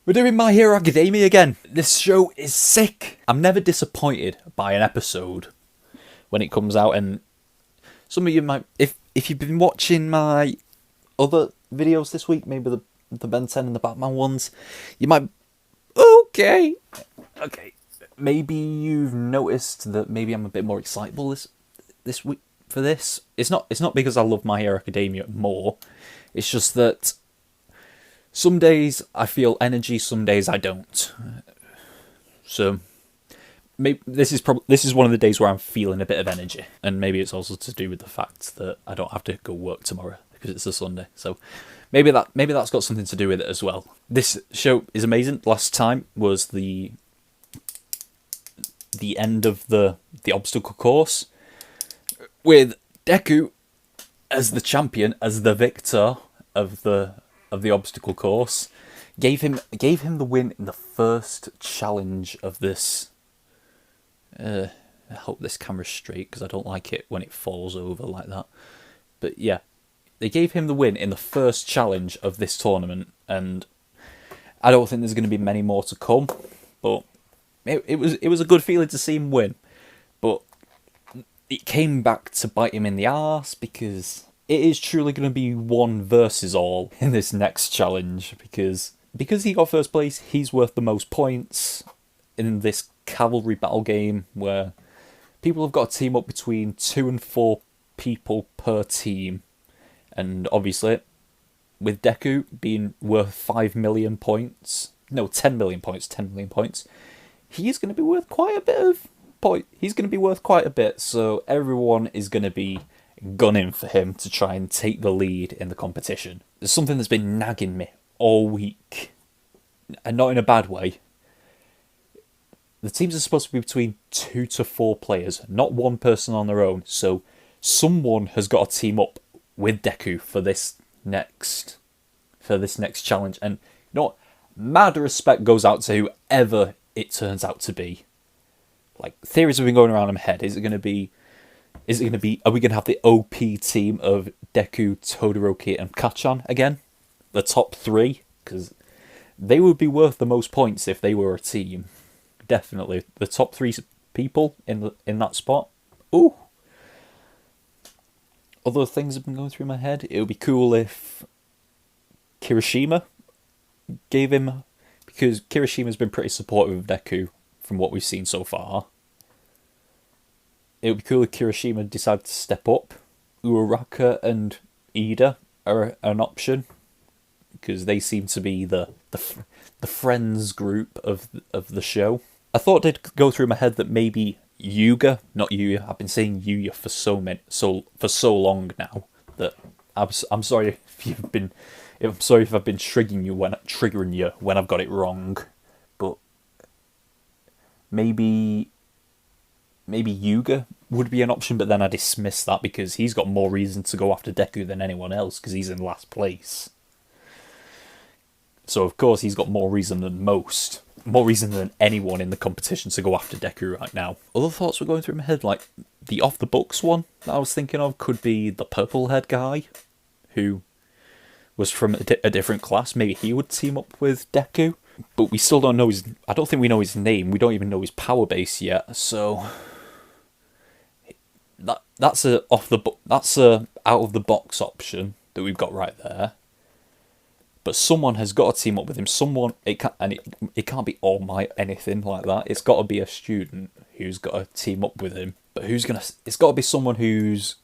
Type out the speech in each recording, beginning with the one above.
We're doing My Hero Academia again. This show is sick. I'm never disappointed by an episode when it comes out, and some of you might, if you've been watching my other videos this week, maybe the Ben 10 and the Batman ones, you might, okay, maybe you've noticed that maybe I'm a bit more excitable this week for this. It's not because I love My Hero Academia more. It's just that some days I feel energy, some days I don't. So maybe this is one of the days where I'm feeling a bit of energy, and maybe it's also to do with the fact that I don't have to go work tomorrow because it's a Sunday. So maybe that's got something to do with it as well. This show is amazing. Last time was the end of the obstacle course with Deku as the champion, as the victor of the obstacle course. Gave him the win in the first challenge of this. I hope this camera's straight because I don't like it when it falls over like that. But yeah, they gave him the win in the first challenge of this tournament, and I don't think there's going to be many more to come. But it was a good feeling to see him win. But it came back to bite him in the arse because it is truly going to be one versus all in this next challenge, because he got first place, he's worth the most points in this cavalry battle game where people have got to team up between 2 and 4 people per team. And obviously, with Deku being worth 5 million points, no, 10 million points, he is going to be worth quite a bit of he's going to be worth quite a bit, so everyone is going to be gunning for him to try and take the lead in the competition. There's something that's been nagging me all week, and not in a bad way. The teams are supposed to be between 2 to 4 players, not one person on their own, so someone has got to team up with Deku for this next challenge. And you know what? Mad respect goes out to whoever it turns out to be. Like, theories have been going around in my head. Are we going to have the OP team of Deku, Todoroki, and Kachan again? The top 3? Because they would be worth the most points if they were a team. Definitely. The top 3 people in that spot. Ooh. Other things have been going through my head. It would be cool if Kirishima gave him... Because Kirishima's been pretty supportive of Deku from what we've seen so far. It would be cool if Kirishima decided to step up. Uraraka and Ida are an option, because they seem to be the friends group of the show. I thought it'd go through my head that maybe Yuga, not Yuya. I've been saying Yuya for so long now that I'm sorry if I've been triggering you when I've got it wrong. But maybe Yuga would be an option, but then I dismiss that because he's got more reason to go after Deku than anyone else because he's in last place. So of course he's got more reason than anyone in the competition to go after Deku right now. Other thoughts were going through my head, like the off the books one that I was thinking of could be the purple head guy who was from a different class. Maybe he would team up with Deku, but we still don't know I don't think we know his name. We don't even know his power base yet. So that's a out of the box option that we've got right there. But someone has got to team up with him. It can't be All Might anything like that. It's got to be a student who's got to team up with him. But it's got to be someone who's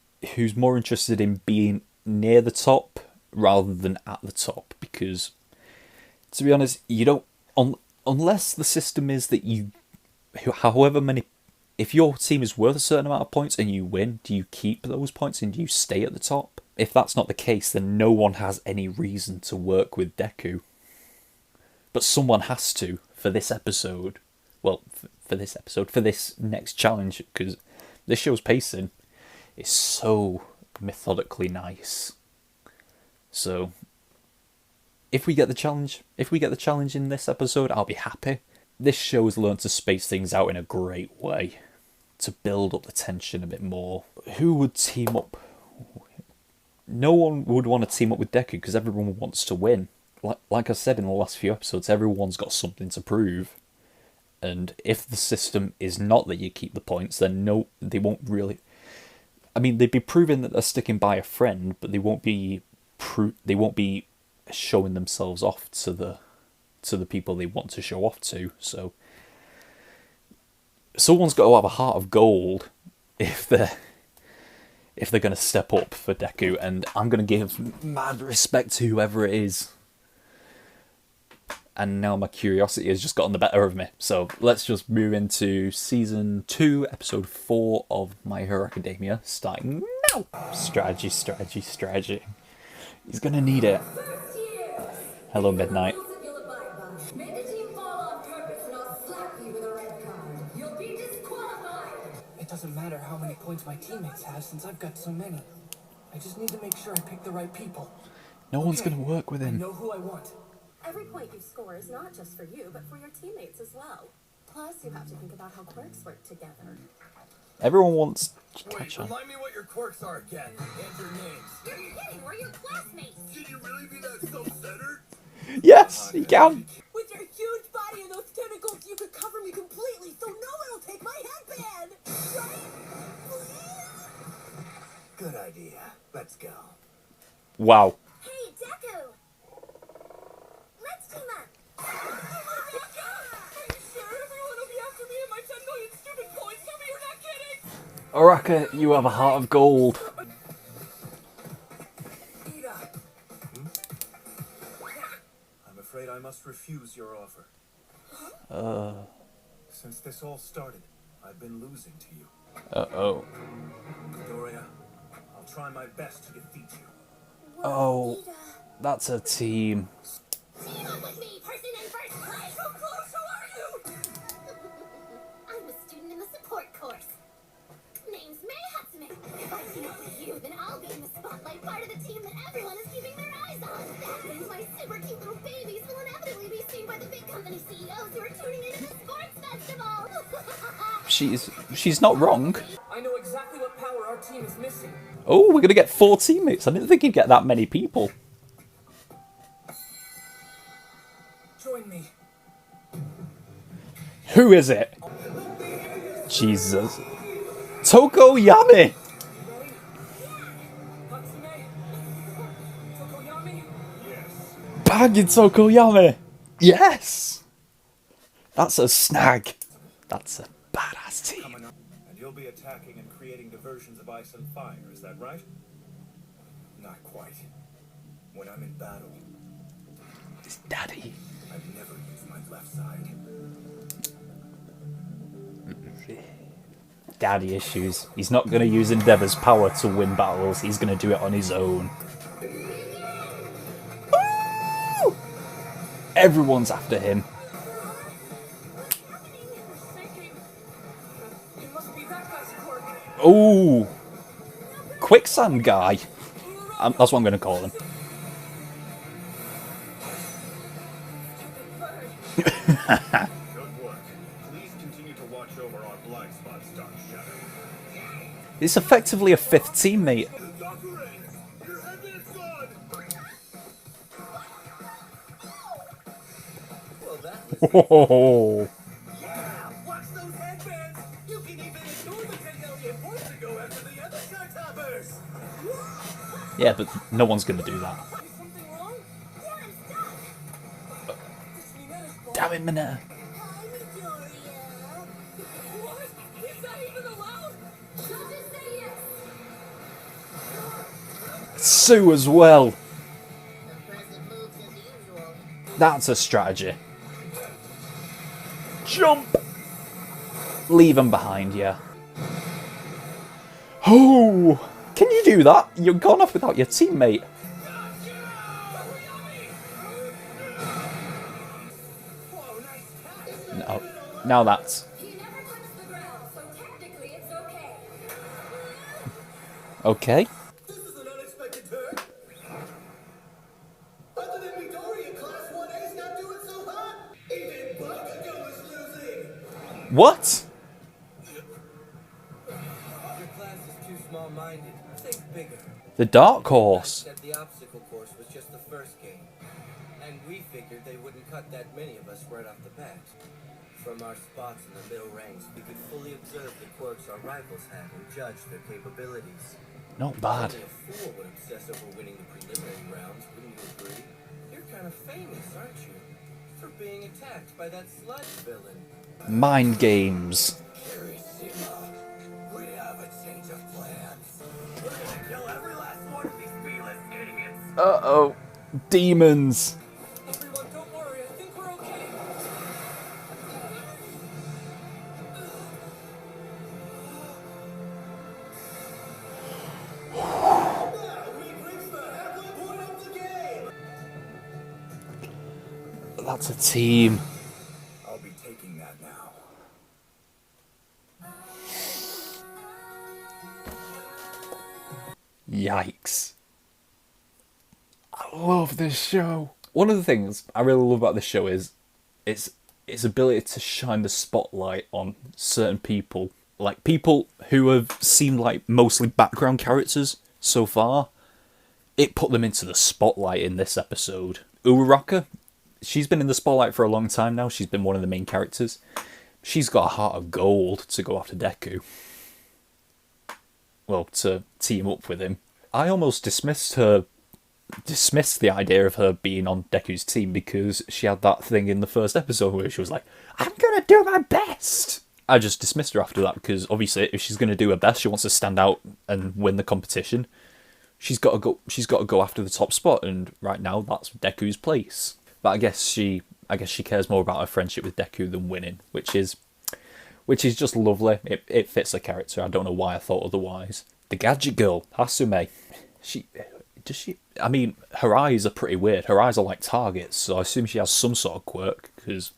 more interested in being near the top rather than at the top, because to be honest, you don't unless the system is that if your team is worth a certain amount of points and you win, do you keep those points and do you stay at the top? If that's not the case, then no one has any reason to work with Deku. But someone has to for this episode. Well, for this next challenge, because this show's pacing is so methodically nice. So if we get the challenge in this episode, I'll be happy. This show has learned to space things out in a great way to build up the tension a bit more. Who would team up? No one would want to team up with Deku because everyone wants to win. like I said in the last few episodes, everyone's got something to prove. And if the system is not that you keep the points, then no, they won't really. I mean, they'd be proving that they're sticking by a friend, but they won't be showing themselves off to the people they want to show off to. So someone's got to have a heart of gold if they're going to step up for Deku, and I'm going to give mad respect to whoever it is. And now my curiosity has just gotten the better of me. So let's just move into Season 2, Episode 4 of My Hero Academia, starting now! Strategy, strategy, strategy. He's going to need it. Hello, Midnight. It doesn't matter how many points my teammates have since I've got so many. I just need to make sure I pick the right people. No one's going to work with him. I know who I want. Every point you score is not just for you, but for your teammates as well. Plus, you have to think about how quirks work together. Everyone wants to Wait, catch up. remind me what your quirks are again, and your names. You're kidding, we're your classmates! Can you really be that self-centered? Yes, he can. With your huge body and those tentacles, you could cover me completely, so no one will take my headband! Right? Good idea. Let's go. Wow. Hey, Deku! Let's team up! Are you sure everyone will be after me and my 10 million stupid coins? Tell me you're not kidding! Araka, you have a heart of gold. I'm afraid I must refuse your offer. Since this all started, I've been losing to you. Uh-oh. Midoriya, I'll try my best to defeat you. Oh, that's a team. Team up with me, person in first place! So close, who are you? I'm a student in the support course. Name's May Hatsume. If I team up with you, then I'll be in the spotlight, part of the team that everyone is keeping their eyes on. That means my super cute little babies will inevitably be seen by the big company CEOs who are tuning into the sports festival. She's not wrong. I know exactly what power our team is missing. Oh, we're gonna get 4 teammates. I didn't think you'd get that many people. Join me. Who is it? Jesus. Tokoyami! Ready? Hatsume? Tokoyami? Yes. Bagging Tokoyami! Yes! That's a snag. That's a badass team. Coming up, and you'll be attacking and creating diversions of ice and fire, is that right? Not quite. When I'm in battle, It's Daddy. I've never used my left side. Daddy issues. He's not going to use Endeavor's power to win battles. He's going to do it on his own. Woo! Everyone's after him. It must be that guy's quirk. Oh, quicksand guy. That's what I'm going to call him. Good work. Please continue to watch over our blind spots, Dark Shadow. It's effectively a 5th teammate. Sakura, your headband's gone! Well, that was Whoa. Yeah! Watch those headbands! You can even ignore the 10 million points to go after the other shot toppers! Yeah, but no one's going to do that. Is something wrong? Yeah, I'm stuck! It's Mineta's fault. Damn it, Mineta. Hi, Midoriya. What? Is that even allowed? She'll just say yes! Sue as well. The present moves as usual. That's a strategy. Jump! Leave him behind, yeah. Oh! Can you do that? You're gone off without your teammate. No. Now that's... He never touched the ground, so technically it's okay. Okay. This is an unexpected turn! Other than Midoriya, Class 1A's not doing so hot! Even Bakugo is losing! What? Your class is too small-minded. Think bigger. The Dark Horse. Said the obstacle course was just the first game. And we figured they wouldn't cut that many of us right off the bat. From our spots in the middle ranks, we could fully observe the quirks our rivals had and judge their capabilities. Not bad. Only a fool would obsess over winning the preliminary rounds, wouldn't you agree? You're kind of famous, aren't you? For being attacked by that sludge villain. Mind games. We have a change of plans. We're gonna kill every last one of these B-list idiots. Uh-oh. Demons. Everyone, don't worry. I think we're okay. That's a team. I'll be taking that now. Yikes. I love this show. One of the things I really love about this show is its ability to shine the spotlight on certain people. Like people who have seemed like mostly background characters so far. It put them into the spotlight in this episode. Uraraka, she's been in the spotlight for a long time now. She's been one of the main characters. She's got a heart of gold to go after Deku. Well, to team up with him. I almost dismissed the idea of her being on Deku's team because she had that thing in the first episode where she was like, I'm gonna do my best. I just dismissed her after that because obviously if she's gonna do her best, she wants to stand out and win the competition. She's got to go after the top spot, and right now that's Deku's place. But I guess she cares more about her friendship with Deku than winning, which is just lovely. It fits her character. I don't know why I thought otherwise. The gadget girl, Hasume. I mean, her eyes are pretty weird. Her eyes are like targets, so I assume she has some sort of quirk, because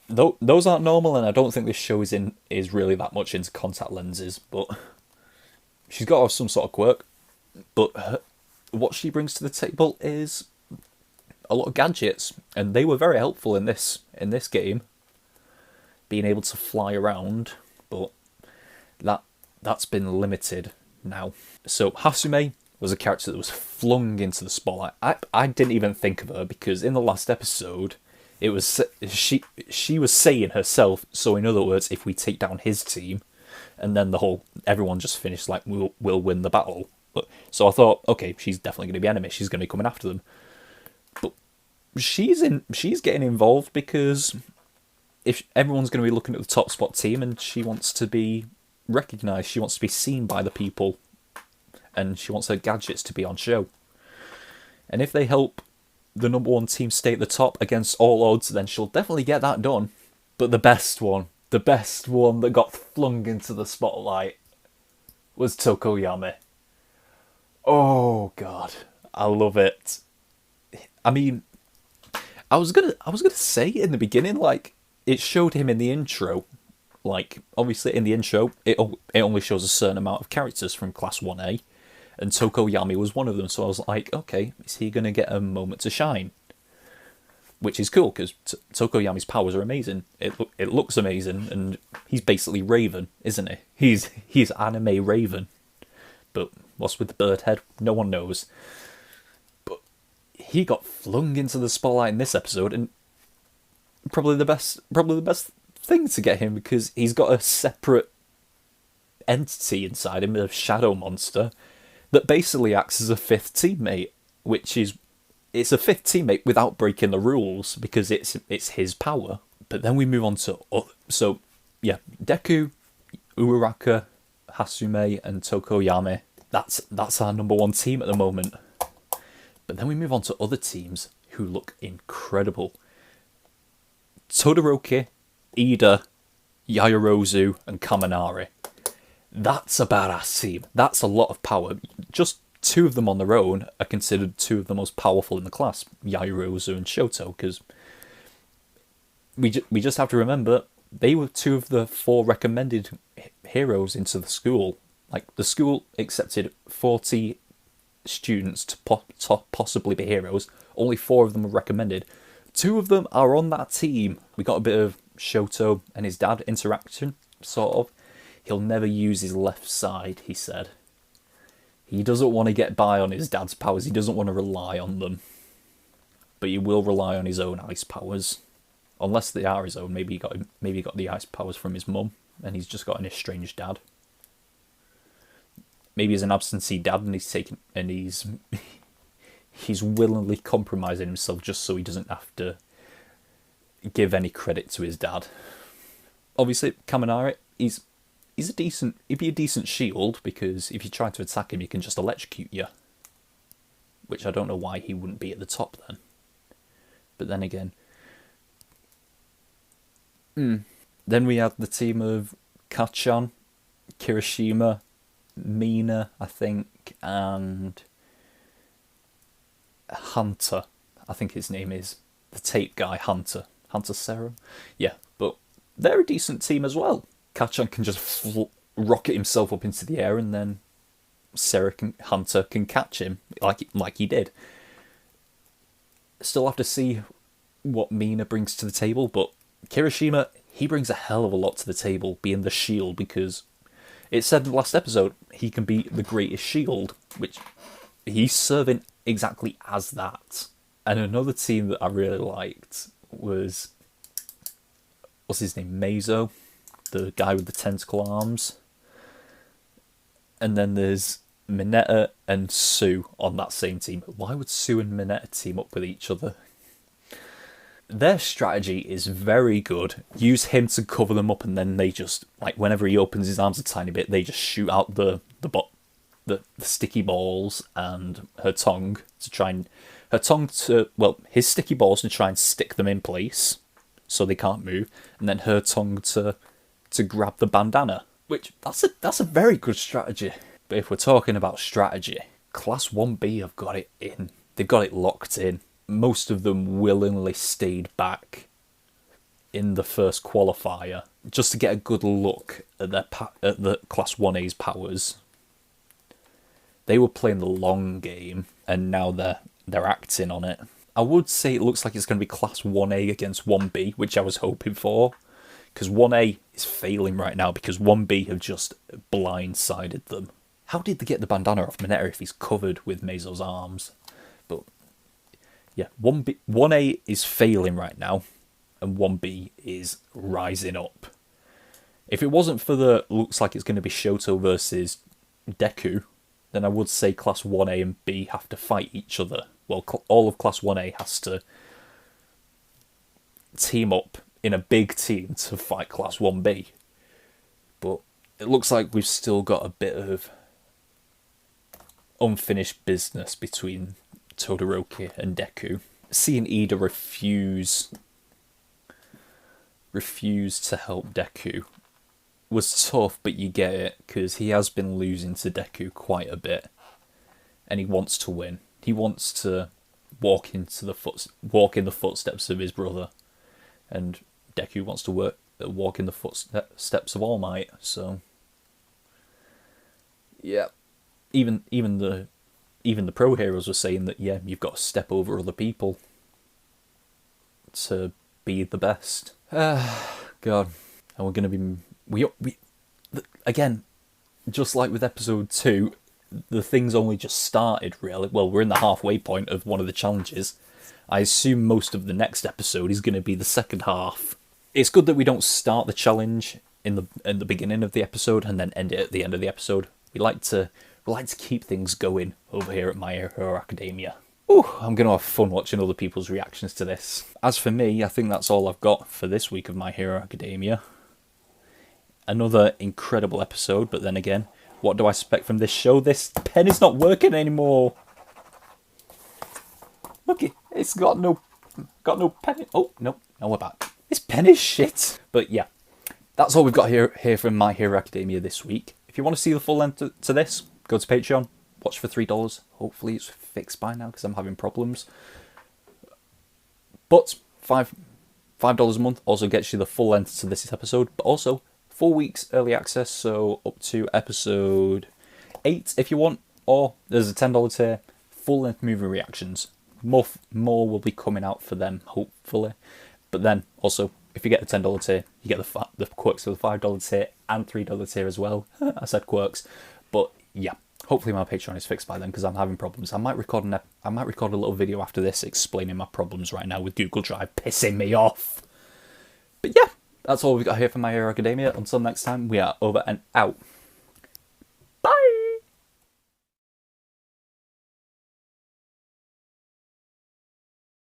those aren't normal, and I don't think this show is really that much into contact lenses, but she's got to have some sort of quirk. But what she brings to the table is a lot of gadgets, and they were very helpful in this game, being able to fly around, but that's been limited now. So Hasume was a character that was flung into the spotlight. I didn't even think of her because in the last episode, it was she was saying herself. So in other words, if we take down his team, and then everyone just finished like we'll win the battle. So I thought, okay, she's definitely going to be enemy. She's going to be coming after them. But she's getting involved because if everyone's going to be looking at the top spot team, and she wants to be recognised, she wants to be seen by the people, and she wants her gadgets to be on show. And if they help the number one team stay at the top against all odds, then she'll definitely get that done. But the best one that got flung into the spotlight was Tokoyami. Oh god, I love it. I mean, I was gonna say in the beginning, like, it showed him in the intro. Like, obviously in the intro, it only shows a certain amount of characters from Class 1A, and Tokoyami was one of them, so I was like, okay, is he going to get a moment to shine? Which is cool, because Tokoyami's powers are amazing. It looks amazing, and he's basically Raven, isn't he? He's anime Raven. But what's with the bird head? No one knows. But he got flung into the spotlight in this episode, and probably the best thing to get him, because he's got a separate entity inside him, a shadow monster, that basically acts as a fifth teammate, it's a fifth teammate without breaking the rules, because it's his power. But then we move on to Deku, Uraraka, Hasume, and Tokoyami. That's our number one team at the moment. But then we move on to other teams who look incredible. Todoroki, Ida, Yaoyorozu, and Kaminari. That's a badass team. That's a lot of power. Just two of them on their own are considered two of the most powerful in the class, Yaoyorozu and Shoto, because we just have to remember they were two of the 4 recommended heroes into the school. Like, the school accepted 40 students to possibly be heroes. Only 4 of them were recommended. 2 of them are on that team. We got a bit of Shoto and his dad interaction, sort of. He'll never use his left side, he said. He doesn't want to get by on his dad's powers. He doesn't want to rely on them. But he will rely on his own ice powers. Unless they are his own. Maybe he got the ice powers from his mum, and he's just got an estranged dad. Maybe he's an absentee dad, and he's willingly compromising himself just so he doesn't have to give any credit to his dad. Obviously, Kaminari, he'd be a decent shield, because if you try to attack him, he can just electrocute you. Which I don't know why he wouldn't be at the top then. But then again... Then we had the team of Kachan, Kirishima, Mina, I think, and Hunter. I think his name is the tape guy, Hunter Serum. Yeah, but they're a decent team as well. Kachan can just rocket himself up into the air, and then Hunter can catch him like he did. Still have to see what Mina brings to the table, but Kirishima, he brings a hell of a lot to the table, being the shield, because it said in the last episode he can be the greatest shield, which he's serving exactly as that. And another team that I really liked was, what's his name, Meizo, the guy with the tentacle arms. And then there's Mineta and Sue on that same team. Why would Sue and Mineta team up with each other? Their strategy is very good. Use him to cover them up, and then they just, like, whenever he opens his arms a tiny bit, they just shoot out the sticky balls and his sticky balls to try and stick them in place so they can't move, and then her tongue to grab the bandana. Which that's a very good strategy. But if we're talking about strategy, Class 1B have got it in. They've got it locked in. Most of them willingly stayed back in the first qualifier just to get a good look at the Class 1A's powers. They were playing the long game, and now they're acting on it. I would say it looks like it's going to be Class 1A against 1B, which I was hoping for, because 1A is failing right now because 1B have just blindsided them. How did they get the bandana off Mineta if he's covered with Meizo's arms? But yeah, 1A is failing right now, and 1B is rising up. If it wasn't for looks like it's going to be Shoto versus Deku, then I would say Class 1A and B have to fight each other. Well, all of Class 1A has to team up in a big team to fight Class 1B. But it looks like we've still got a bit of unfinished business between Todoroki and Deku. Seeing Ida refuse to help Deku was tough, but you get it, because he has been losing to Deku quite a bit, and he wants to win. He wants to walk in the footsteps of his brother, and Deku wants to walk in the footsteps of All Might. So yeah, even the pro heroes were saying that, yeah, you've got to step over other people to be the best. God, and we're gonna be we again, just like with episode 2, the thing's only just started, really. Well, we're in the halfway point of one of the challenges. I assume most of the next episode is going to be the second half. It's good that we don't start the challenge in the beginning of the episode and then end it at the end of the episode. We like to keep things going over here at My Hero Academia. Ooh, I'm going to have fun watching other people's reactions to this. As for me, I think that's all I've got for this week of My Hero Academia. Another incredible episode, but then again, what do I expect from this show? This pen is not working anymore. Look, it's got no pen. Oh, no, we're back. This pen is shit. But yeah, that's all we've got here from My Hero Academia this week. If you want to see the full length to this, go to Patreon, watch for $3. Hopefully it's fixed by now because I'm having problems. But $5 a month also gets you the full length to this episode, but also 4 weeks early access, so up to episode 8 if you want, or there's a $10 tier, full length movie reactions. More will be coming out for them, hopefully. But then also, if you get the $10 tier, you get the quirks for the $5 tier and $3 tier as well. I said quirks, but yeah. Hopefully my Patreon is fixed by then, because I'm having problems. I might record a little video after this explaining my problems right now with Google Drive pissing me off. But yeah, that's all we've got here for My Hero Academia. Until next time, we are over and out.